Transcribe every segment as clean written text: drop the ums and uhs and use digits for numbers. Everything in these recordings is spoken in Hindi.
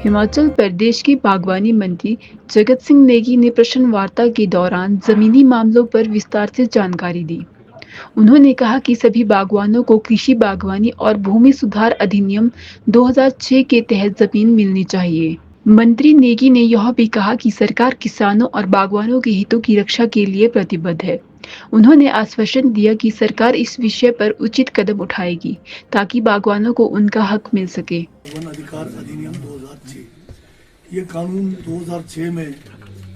हिमाचल प्रदेश के बागवानी मंत्री जगत सिंह नेगी ने प्रश्न वार्ता के दौरान जमीनी मामलों पर विस्तार से जानकारी दी। उन्होंने कहा कि सभी बागवानों को कृषि बागवानी और भूमि सुधार अधिनियम 2006 के तहत जमीन मिलनी चाहिए। मंत्री नेगी ने यह भी कहा कि सरकार किसानों और बागवानों के हितों की रक्षा के लिए प्रतिबद्ध है। उन्होंने आश्वासन दिया कि सरकार इस विषय पर उचित कदम उठाएगी ताकि बागवानों को उनका हक मिल सके। वन अधिकार अधिनियम 2006 ये कानून 2006 में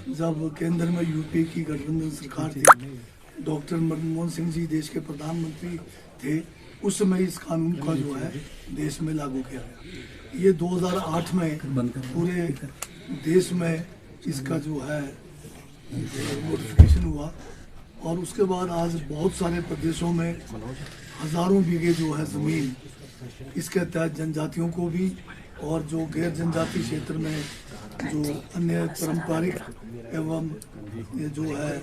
जब केंद्र में यूपी की गठबंधन सरकार थी, डॉक्टर मनमोहन सिंह जी देश के प्रधानमंत्री थे, उस समय इस कानून का जो है देश में लागू किया गया। ये 2008 में पूरे देश में इसका जो है नोटिफिकेशन हुआ और उसके बाद आज बहुत सारे प्रदेशों में हजारों बीघे जो है ज़मीन इसके तहत जनजातियों को भी और जो गैर जनजाति क्षेत्र में जो अन्य पारंपरिक एवं ये जो है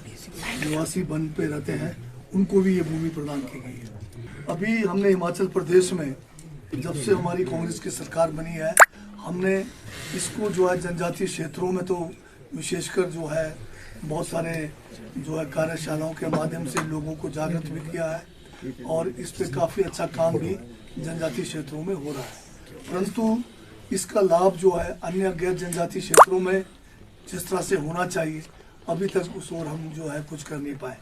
निवासी वन पे रहते हैं उनको भी ये भूमि प्रदान की गई है। अभी हमने हिमाचल प्रदेश में जब से हमारी कांग्रेस की सरकार बनी है, हमने इसको जो है जनजातीय क्षेत्रों में तो विशेषकर जो है बहुत सारे जो है कार्यशालाओं के माध्यम से लोगों को जागृत भी किया है और इस पे काफ़ी अच्छा काम भी जनजातीय क्षेत्रों में हो रहा है। परंतु इसका लाभ जो है अन्य गैर जनजातीय क्षेत्रों में जिस तरह से होना चाहिए अभी तक उस ओर हम जो है कुछ कर नहीं पाए।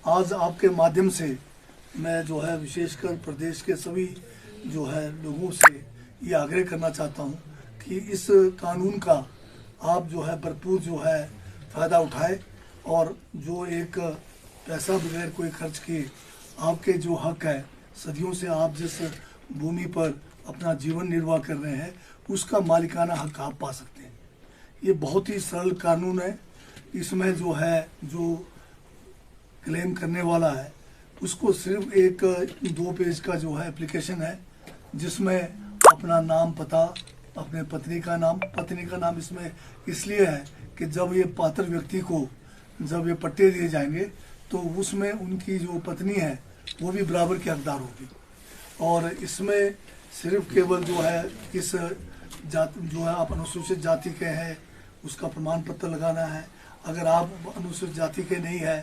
आज आपके माध्यम से मैं जो है विशेषकर प्रदेश के सभी जो है लोगों से ये आग्रह करना चाहता हूँ कि इस कानून का आप जो है भरपूर जो है फ़ायदा उठाए और जो एक पैसा बगैर कोई खर्च किए आपके जो हक है, सदियों से आप जिस भूमि पर अपना जीवन निर्वाह कर रहे हैं उसका मालिकाना हक आप पा सकते हैं। ये बहुत ही सरल कानून है। इसमें जो है जो क्लेम करने वाला है उसको सिर्फ एक 2 पेज का जो है एप्लीकेशन है जिसमें अपना नाम, पता, अपने पत्नी का नाम इसमें इसलिए है कि जब ये पात्र व्यक्ति को जब ये पट्टे दिए जाएंगे तो उसमें उनकी जो पत्नी है वो भी बराबर की हकदार होगी। और इसमें सिर्फ केवल जो है इस जाति जो है आप अनुसूचित जाति के हैं उसका प्रमाण पत्र लगाना है। अगर आप अनुसूचित जाति के नहीं है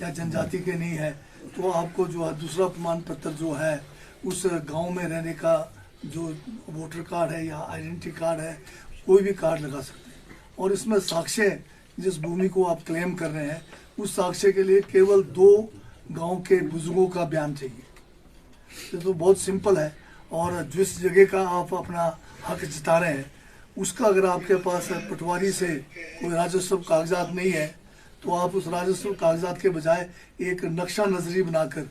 या जनजाति के नहीं है तो आपको जो है दूसरा प्रमाण पत्र जो है उस गांव में रहने का जो वोटर कार्ड है या आइडेंटिटी कार्ड है, कोई भी कार्ड लगा सकते हैं। और इसमें साक्ष्य जिस भूमि को आप क्लेम कर रहे हैं उस साक्ष्य के लिए केवल 2 गांव के बुजुर्गों का बयान चाहिए। ये तो बहुत सिंपल है। और जिस जगह का आप अपना हक जता रहे हैं उसका अगर आपके पास पटवारी से कोई राजस्व कागजात नहीं है तो आप उस राजस्व कागजात के बजाय एक नक्शा नजरी बनाकर,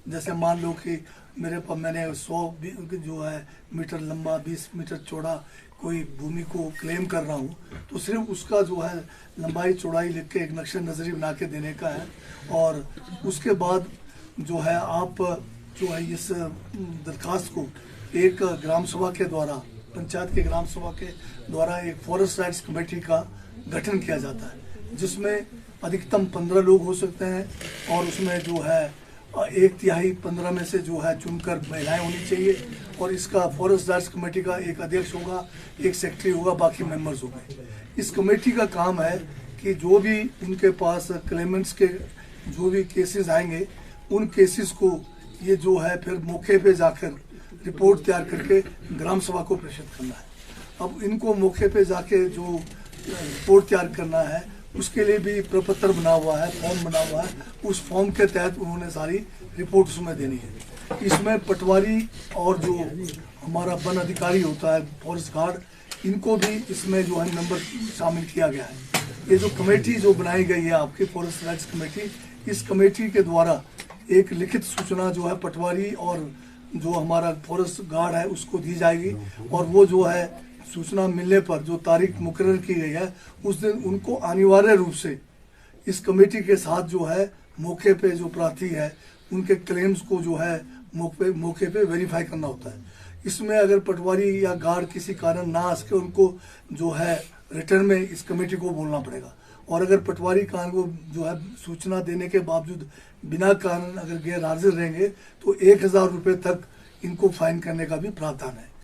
जैसे मान लो कि मैंने 100 जो है मीटर लंबा 20 मीटर चौड़ा कोई भूमि को क्लेम कर रहा हूँ तो सिर्फ उसका जो है लंबाई चौड़ाई लिख के एक नक्शा नजरी बना के देने का है। और उसके बाद जो है आप जो है इस दरखास्त को एक ग्राम सभा के द्वारा, पंचायत के ग्राम सभा के द्वारा एक फॉरेस्ट राइट्स कमेटी का गठन किया जाता है जिसमें अधिकतम 15 लोग हो सकते हैं और उसमें जो है 1/3 15 में से जो है चुनकर महिलाएं होनी चाहिए। और इसका फॉरेस्ट राइट्स कमेटी का एक अध्यक्ष होगा, एक सेक्रेटरी होगा, बाकी मेंबर्स होंगे। इस कमेटी का काम है कि जो भी उनके पास क्लेमेंट्स के जो भी केसेस आएंगे उन केसेस को ये जो है फिर मौके पे जाकर रिपोर्ट तैयार करके ग्राम सभा को प्रेषित करना है। अब इनको मौके पे जाके जो रिपोर्ट तैयार करना है उसके लिए भी प्रपत्र बना हुआ है, फॉर्म बना हुआ है। उस फॉर्म के तहत उन्होंने सारी रिपोर्ट उसमें देनी है। इसमें पटवारी और जो हमारा वन अधिकारी होता है, फॉरेस्ट गार्ड, इनको भी इसमें जो है नंबर शामिल किया गया है। ये जो कमेटी जो बनाई गई है आपकी फॉरेस्ट राइट्स कमेटी, इस कमेटी के द्वारा एक लिखित सूचना जो है पटवारी और जो हमारा फॉरेस्ट गार्ड है उसको दी जाएगी और वो जो है सूचना मिलने पर जो तारीख मुकर्रर की गई है उस दिन उनको अनिवार्य रूप से इस कमेटी के साथ जो है मौके पे जो प्रार्थी है उनके क्लेम्स को जो है मौके पे वेरीफाई करना होता है। इसमें अगर पटवारी या गार्ड किसी कारण ना आ सके उनको जो है रिटर्न में इस कमेटी को बोलना पड़ेगा। और अगर पटवारी कान को जो है सूचना देने के बावजूद बिना कारण अगर गैर हाजिर रहेंगे तो 1000 रुपये तक इनको फाइन करने का भी प्रावधान है।